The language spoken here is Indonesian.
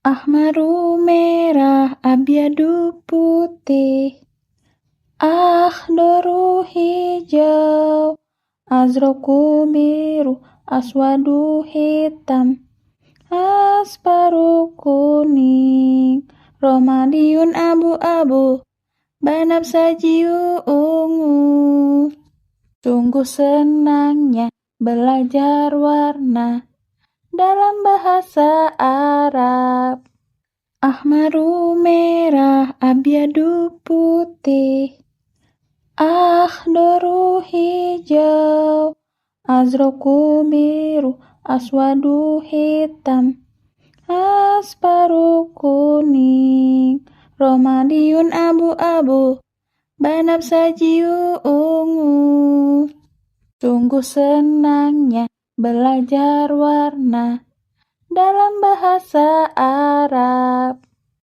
Ahmaru merah, abyadu putih, akhdaru hijau, azraku biru, aswadu hitam, asparu kuning, romadiyun abu-abu, banafsajiu ungu. Sungguh senangnya belajar warna dalam bahasa Arab. Ahmaru merah, abyadu putih, akhdaru hijau, azraku biru, aswadu hitam, asparu kuning, romadiyun abu-abu, banafsajiu ungu. Sungguh senangnya belajar warna dalam bahasa Arab.